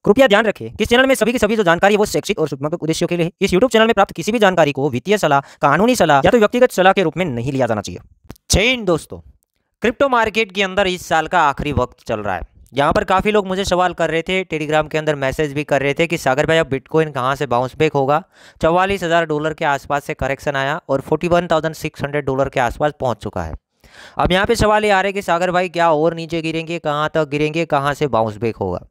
कृपया ध्यान रखें कि इस चैनल में सभी की सभी जो जानकारी है वो शैक्षिक और सूचनात्मक उद्देश्यों के लिए है। इस यूट्यूब चैनल में प्राप्त किसी भी जानकारी को वित्तीय सलाह, कानूनी सलाह या तो व्यक्तिगत सलाह के रूप में नहीं लिया जाना चाहिए। जय हिंद दोस्तों, क्रिप्टो मार्केट के अंदर इस साल का आखिरी वक्त चल रहा है। यहाँ पर काफ़ी लोग मुझे सवाल कर रहे थे, टेलीग्राम के अंदर मैसेज भी कर रहे थे कि सागर भाई अब बिटकॉइन कहाँ से बाउंस बैक होगा। $44,000 के आसपास से करेक्शन आया और $41,600 के आसपास पहुँच चुका है। अब यहाँ पे सवाल ये आ रहा है कि सागर भाई क्या और नीचे गिरेंगे, कहाँ तक गिरेंगे, कहाँ से बाउंस बैक होगा।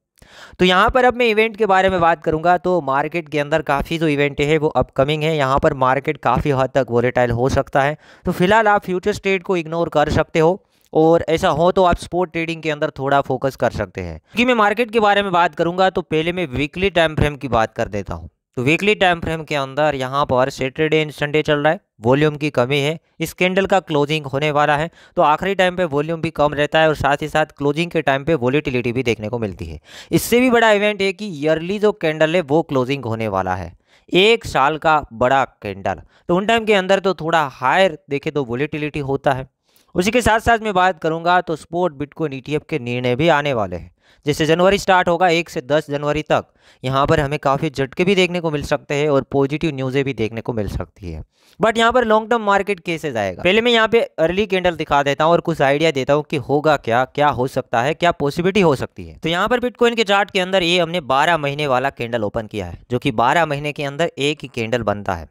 तो यहाँ पर अब मैं इवेंट के बारे में बात करूंगा। तो मार्केट के अंदर काफ़ी जो इवेंट है वो अपकमिंग है। यहाँ पर मार्केट काफ़ी हद तक वोलेटाइल हो सकता है। तो फिलहाल आप फ्यूचर्स ट्रेड को इग्नोर कर सकते हो और ऐसा हो तो आप स्पॉट ट्रेडिंग के अंदर थोड़ा फोकस कर सकते हैं। क्योंकि मैं मार्केट के बारे में बात करूंगा तो पहले मैं वीकली टाइम फ्रेम की बात कर देता हूँ। तो वीकली टाइम फ्रेम के अंदर यहाँ पर सैटरडे एंड संडे चल रहा है, वॉल्यूम की कमी है। इस कैंडल का क्लोजिंग होने वाला है तो आखिरी टाइम पे वॉल्यूम भी कम रहता है और साथ ही साथ क्लोजिंग के टाइम पे वॉलेटिलिटी भी देखने को मिलती है। इससे भी बड़ा इवेंट है कि ईयरली जो कैंडल है वो क्लोजिंग होने वाला है, 1 साल का बड़ा कैंडल। तो उन टाइम के अंदर तो थोड़ा हायर देखे तो वॉलेटिलिटी होता है। उसी के साथ साथ मैं बात करूंगा तो स्पॉट बिटकॉइन ईटीएफ के निर्णय भी आने वाले हैं। जैसे जनवरी स्टार्ट होगा 1 से 10 जनवरी तक, यहाँ पर हमें काफ़ी झटके भी देखने को मिल सकते हैं और पॉजिटिव न्यूज़ें भी देखने को मिल सकती है। बट यहाँ पर लॉन्ग टर्म मार्केट कैसे जाएगा, पहले मैं यहाँ पे अर्ली कैंडल दिखा देता हूँ और कुछ आइडिया देता हूँ कि होगा क्या, क्या हो सकता है, क्या पॉसिबिलिटी हो सकती है। तो यहाँ पर बिटकॉइन के चार्ट के अंदर ये हमने 12 महीने वाला कैंडल ओपन किया है, जो कि 12 महीने के अंदर एक ही कैंडल बनता है।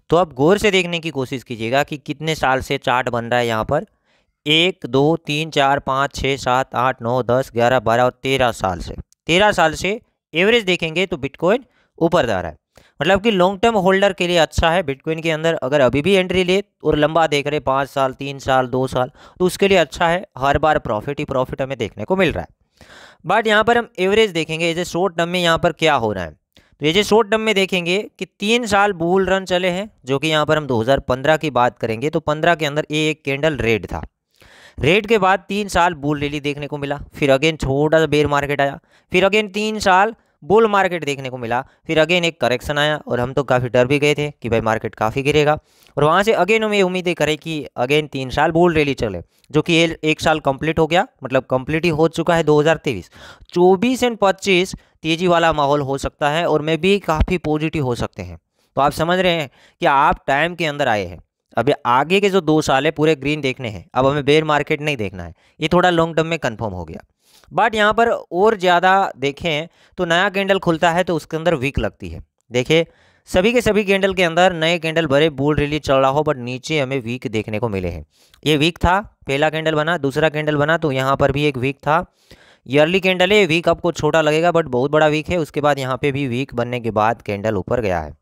तो आप गौर से देखने की कोशिश कीजिएगा कि कितने साल से चार्ट बन रहा है। यहाँ पर 1 2 3 4 5 6 7 8 9 10 11 12 और 13 साल से 13 साल से एवरेज देखेंगे तो बिटकॉइन ऊपर जा रहा है। मतलब कि लॉन्ग टर्म होल्डर के लिए अच्छा है बिटकॉइन के अंदर। अगर अभी भी एंट्री ले और लंबा देख रहे 5 साल 3 साल 2 साल तो उसके लिए अच्छा है। हर बार प्रॉफिट ही प्रॉफिट हमें देखने को मिल रहा है। बट यहाँ पर हम एवरेज देखेंगे एज ए शॉर्ट टर्म में यहाँ पर क्या हो रहा है। तो ये जो शॉर्ट टर्म में देखेंगे कि 3 साल बुल रन चले हैं, जो कि यहाँ पर हम 2015 की बात करेंगे तो 15 के अंदर ये एक कैंडल रेड था। रेड के बाद 3 साल बुल रैली देखने को मिला, फिर अगेन छोटा सा बेयर मार्केट आया, फिर अगेन 3 साल बुल मार्केट देखने को मिला, फिर अगेन एक करेक्शन आया और हम तो काफ़ी डर भी गए थे कि भाई मार्केट काफ़ी गिरेगा। और वहाँ से अगेन हम ये उम्मीदें करें कि अगेन 3 साल बुल रैली चले, जो कि एक साल कंप्लीट हो गया, मतलब कंप्लीट ही हो चुका है 2023। 24 एंड 25 तेजी वाला माहौल हो सकता है और में भी काफ़ी पॉजिटिव हो सकते हैं। तो आप समझ रहे हैं कि आप टाइम के अंदर आए हैं। अब आगे के जो 2 साल है पूरे ग्रीन देखने हैं, अब हमें बेयर मार्केट नहीं देखना है। ये थोड़ा लॉन्ग टर्म में कंफर्म हो गया। बट यहाँ पर और ज़्यादा देखें तो नया कैंडल खुलता है तो उसके अंदर वीक लगती है। देखिए सभी के सभी कैंडल के अंदर नए कैंडल भरे बुल रैली चल रहा हो बट नीचे हमें वीक देखने को मिले हैं। ये वीक था, पहला कैंडल बना, दूसरा कैंडल बना तो यहाँ पर भी एक वीक था। ईयरली कैंडल है, वीक आपको छोटा लगेगा बट बहुत बड़ा वीक है। उसके बाद यहाँ पे भी वीक बनने के बाद कैंडल ऊपर गया है।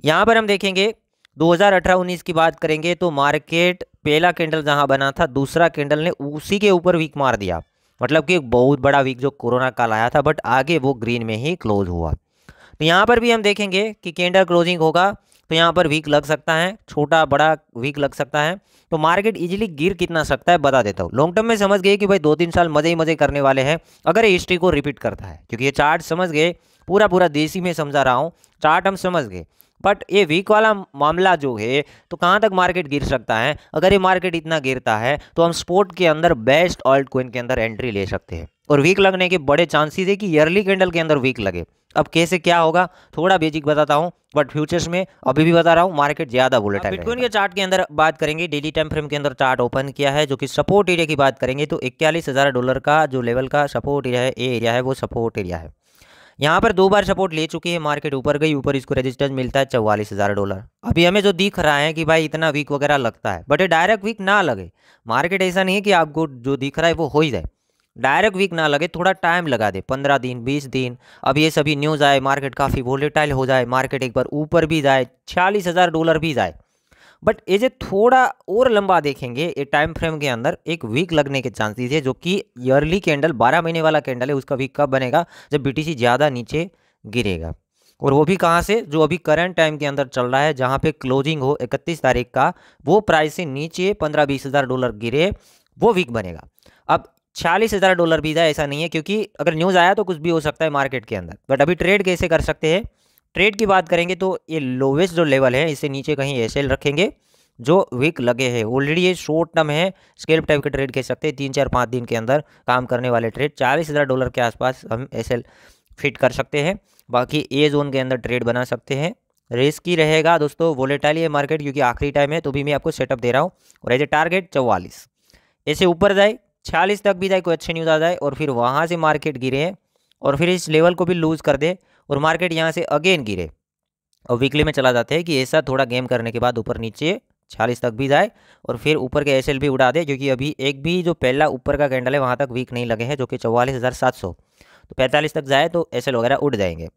यहाँ पर हम देखेंगे 2018-19 की बात करेंगे तो मार्केट पहला कैंडल जहां बना था दूसरा कैंडल ने उसी के ऊपर वीक मार दिया। मतलब कि एक बहुत बड़ा वीक जो कोरोना काल आया था बट आगे वो ग्रीन में ही क्लोज हुआ। तो यहाँ पर भी हम देखेंगे कि कैंडल क्लोजिंग होगा तो यहाँ पर वीक लग सकता है, छोटा बड़ा वीक लग सकता है। तो मार्केट इजीली गिर कितना सकता है बता देता हूँ। लॉन्ग टर्म में समझ गए कि भाई 2-3 साल मजे ही मजे करने वाले हैं अगर ये हिस्ट्री को रिपीट करता है, क्योंकि ये चार्ट समझ गए, पूरा पूरा देसी में समझा रहा हूँ, चार्ट हम समझ गए। बट ये वीक वाला मामला जो है तो कहाँ तक मार्केट गिर सकता है। अगर ये मार्केट इतना गिरता है तो हम स्पॉट के अंदर बेस्ट ऑल्ट कॉइन के अंदर एंट्री ले सकते हैं और वीक लगने के बड़े चांसेस है कि ईयरली कैंडल के अंदर वीक लगे। अब कैसे क्या होगा थोड़ा बेसिक बताता हूँ बट फ्यूचर्स में अभी भी बता रहा हूँ मार्केट ज्यादा वोलेटाइल है। बिटकॉइन के चार्ट के अंदर बात करेंगे, डेली टाइम फ्रेम के अंदर चार्ट ओपन किया है जो कि सपोर्ट एरिया की बात करेंगे तो $41,000 का जो लेवल का सपोर्ट एरिया है, ये एरिया है वो सपोर्ट एरिया है। यहाँ पर 2 बार सपोर्ट ले चुकी है, मार्केट ऊपर गई, ऊपर इसको रेजिस्टेंस मिलता है $44,000। अभी हमें जो दिख रहा है कि भाई इतना वीक वगैरह लगता है बट ये डायरेक्ट वीक ना लगे। मार्केट ऐसा नहीं है कि आपको जो दिख रहा है वो हो ही जाए, डायरेक्ट वीक ना लगे, थोड़ा टाइम लगा दे, 15 दिन 20 दिन। अब ये सभी न्यूज़ आए, मार्केट काफ़ी वोलेटाइल हो जाए, मार्केट एक बार ऊपर भी जाए, $46,000 भी जाए। बट ये जो थोड़ा और लंबा देखेंगे ये टाइम फ्रेम के अंदर एक वीक लगने के चांसेस है, जो कि ईयरली कैंडल 12 महीने वाला कैंडल है उसका वीक कब बनेगा, जब बीटीसी ज़्यादा नीचे गिरेगा। और वो भी कहाँ से, जो अभी करंट टाइम के अंदर चल रहा है जहाँ पे क्लोजिंग हो 31 तारीख का, वो प्राइस से नीचे $15-20,000 गिरे, वो वीक बनेगा। अब $46,000 भी जाए ऐसा नहीं है, क्योंकि अगर न्यूज़ आया तो कुछ भी हो सकता है मार्केट के अंदर। बट अभी ट्रेड कैसे कर सकते हैं, ट्रेड की बात करेंगे तो ये लोवेस्ट जो लेवल है इससे नीचे कहीं एसएल रखेंगे जो वीक लगे हैं। ऑलरेडी ये शॉर्ट टर्म है, स्केल्प टाइप के ट्रेड कह सकते हैं, 3 4 5 दिन के अंदर काम करने वाले ट्रेड। $40,000 के आसपास हम एसएल फिट कर सकते हैं। बाकी ए जोन के अंदर ट्रेड बना सकते हैं। रिस्की रहेगा दोस्तों, वोलेटाइल ये मार्केट क्योंकि आखिरी टाइम है, तो भी मैं आपको सेटअप दे रहा हूँ। और एज ए टारगेट 44, ऐसे ऊपर जाए 46 तक भी जाए, कोई अच्छी न्यूज़ आ जाए और फिर वहाँ से मार्केट गिरे और फिर इस लेवल को भी लूज़ कर दे और मार्केट यहाँ से अगेन गिरे और वीकली में चला जाते हैं कि ऐसा थोड़ा गेम करने के बाद ऊपर नीचे 46 तक भी जाए और फिर ऊपर के एसएल भी उड़ा दे, क्योंकि अभी एक भी जो पहला ऊपर का कैंडल है वहाँ तक वीक नहीं लगे हैं, जो कि 44,700, तो 45 तक जाए तो एसएल वगैरह उड़ जाएंगे।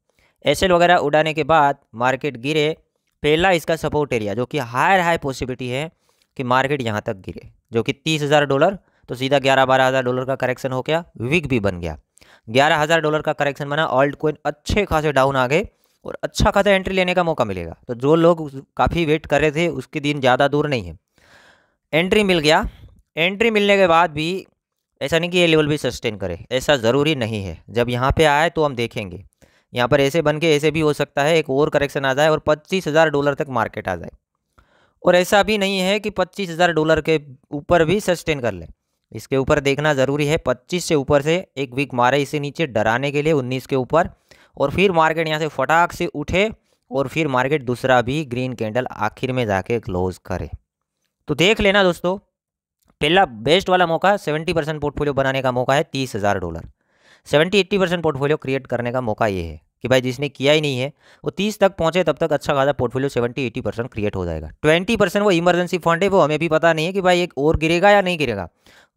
एसएल वगैरह उड़ाने के बाद मार्केट गिरे, पहला इसका सपोर्ट एरिया जो कि हाई पॉसिबिलिटी है कि मार्केट यहाँ तक गिरे, जो कि $30,000, तो सीधा 11-12 हज़ार डॉलर का करेक्शन हो गया, वीक भी बन गया। $11,000 का करेक्शन बना, ऑल्ट कोइन अच्छे खासे डाउन आ गए और अच्छा खासा एंट्री लेने का मौका मिलेगा। तो जो लोग काफ़ी वेट कर रहे थे उसके दिन ज़्यादा दूर नहीं है, एंट्री मिल गया। एंट्री मिलने के बाद भी ऐसा नहीं कि ये लेवल भी सस्टेन करे, ऐसा ज़रूरी नहीं है। जब यहाँ पे आए तो हम देखेंगे, यहाँ पर ऐसे बन के ऐसे भी हो सकता है एक और करेक्शन आ जाए और $25,000 तक मार्केट आ जाए। और ऐसा भी नहीं है कि $25,000 के ऊपर भी सस्टेन कर ले, इसके ऊपर देखना ज़रूरी है। 25 से ऊपर से एक वीक मारे इसे नीचे डराने के लिए 19 के ऊपर, और फिर मार्केट यहाँ से फटाक से उठे और फिर मार्केट दूसरा भी ग्रीन कैंडल आखिर में जाके क्लोज करे। तो देख लेना दोस्तों, पहला बेस्ट वाला मौका 70% पोर्टफोलियो बनाने का मौका है $30,000। 70-80% पोर्टफोलियो क्रिएट करने का मौका ये है कि भाई जिसने किया ही नहीं है वो 30 तक पहुंचे, तब तक अच्छा खासा पोर्टफोलियो 70-80% क्रिएट हो जाएगा। 20% वो इमरजेंसी फंड है, वो हमें भी पता नहीं है कि भाई एक और गिरेगा या नहीं गिरेगा,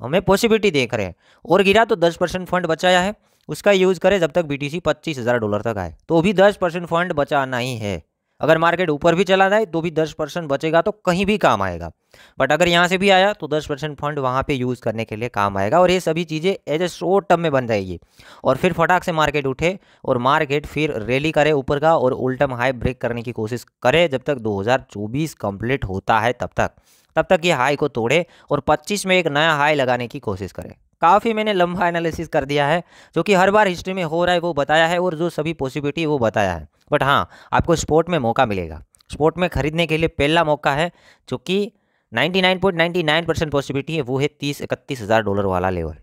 हमें पॉसिबिलिटी देख रहे हैं। और गिरा तो 10% फंड बचाया है, उसका यूज़ करें जब तक BTC $25,000 तक आए, तो भी 10% फंड बचाना ही है। अगर मार्केट ऊपर भी चला जाए तो भी 10% बचेगा, तो कहीं भी काम आएगा। बट अगर यहाँ से भी आया तो 10% फंड वहाँ पे यूज़ करने के लिए काम आएगा, और ये सभी चीज़ें एज ए शॉर्ट टर्म में बन जाएगी। और फिर फटाक से मार्केट उठे और मार्केट फिर रैली करे ऊपर का और उल्टम हाई ब्रेक करने की कोशिश करे जब तक 2024 कंप्लीट होता है, तब तक ये हाई को तोड़े और 25 में एक नया हाई लगाने की कोशिश करे। काफ़ी मैंने लंबा एनालिसिस कर दिया है, जो कि हर बार हिस्ट्री में हो रहा है वो बताया है, और जो सभी पॉसिबिलिटी वो बताया है। बट हाँ, आपको स्पोर्ट में मौका मिलेगा। स्पोर्ट में खरीदने के लिए पहला मौका है जो कि 99.99% पॉसिबिलिटी है, वो है $30-31 वाला लेवल।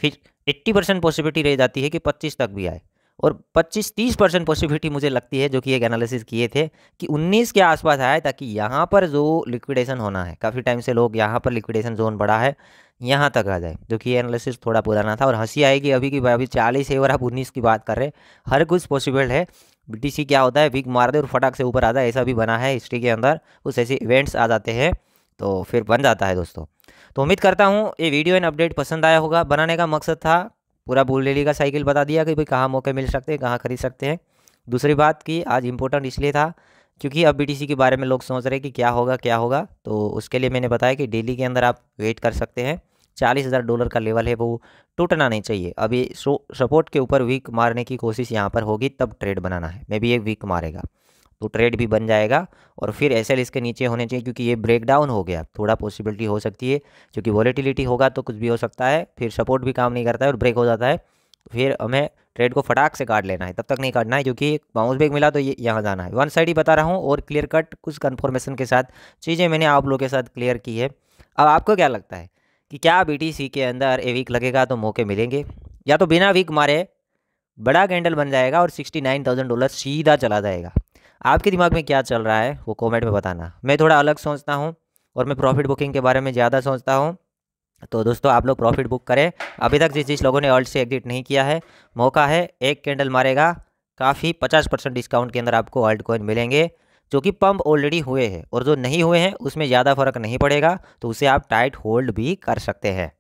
फिर 80% पॉसिबिलिटी रह जाती है कि 25 तक भी आए, और 25-30% पॉसिबिलिटी मुझे लगती है, जो कि एक एनालिसिस किए थे, कि 19 के आसपास आए, ताकि यहाँ पर जो लिक्विडेशन होना है, काफ़ी टाइम से लोग यहाँ पर लिक्विडेशन जोन बढ़ा है, यहाँ तक आ जाए। जो कि ये एनालिसिस थोड़ा पुराना था और हंसी आएगी अभी की, अभी 40 है और आप 19 की बात कर रहे हैं। हर कुछ पॉसिबल है। BTC क्या होता है, वीक मार दे और फटाक से ऊपर आ जाए, ऐसा भी बना है हिस्ट्री के अंदर। कुछ ऐसे इवेंट्स आ जाते हैं तो फिर बन जाता है दोस्तों। तो उम्मीद करता हूँ ये वीडियो एंड अपडेट पसंद आया होगा। बनाने का मकसद था पूरा बुल रैली का साइकिल बता दिया कि भाई कहाँ मौके मिल सकते हैं, कहाँ खरीद सकते हैं। दूसरी बात कि आज इंपॉर्टेंट इसलिए था क्योंकि अब BTC के बारे में लोग सोच रहे हैं कि क्या होगा, तो उसके लिए मैंने बताया कि डेली के अंदर आप वेट कर सकते हैं। $40,000 का लेवल है, वो टूटना नहीं चाहिए। अभी सपोर्ट के ऊपर वीक मारने की कोशिश यहाँ पर होगी, तब ट्रेड बनाना है। मे बी एक वीक मारेगा तो ट्रेड भी बन जाएगा, और फिर एसएल इसके नीचे होने चाहिए, क्योंकि ये ब्रेक डाउन हो गया, थोड़ा पॉसिबिलिटी हो सकती है, क्योंकि वॉलेटिलिटी होगा तो कुछ भी हो सकता है। फिर सपोर्ट भी काम नहीं करता है और ब्रेक हो जाता है, फिर हमें ट्रेड को फटाक से काट लेना है। तब तक नहीं काटना है, क्योंकि बाउंस बैक मिला तो ये यहाँ जाना है। वन साइड ही बता रहा हूँ और क्लियर कट कुछ कन्फर्मेशन के साथ चीज़ें मैंने आप लोगों के साथ क्लियर की है। अब आपको क्या लगता है कि क्या BTC के अंदर ए वीक लगेगा तो मौके मिलेंगे, या तो बिना वीक मारे बड़ा कैंडल बन जाएगा और $69,000 सीधा चला जाएगा? आपके दिमाग में क्या चल रहा है वो कमेंट में बताना। मैं थोड़ा अलग सोचता हूँ और मैं प्रॉफिट बुकिंग के बारे में ज़्यादा सोचता हूँ। तो दोस्तों आप लोग प्रॉफिट बुक करें। अभी तक जिस लोगों ने ऑल्ट से एग्जिट नहीं किया है, मौका है, एक कैंडल मारेगा, काफ़ी 50% डिस्काउंट के अंदर आपको ऑल्ट कॉइन मिलेंगे, जो कि पंप ऑलरेडी हुए हैं, और जो नहीं हुए हैं उसमें ज़्यादा फर्क नहीं पड़ेगा, तो उसे आप टाइट होल्ड भी कर सकते हैं।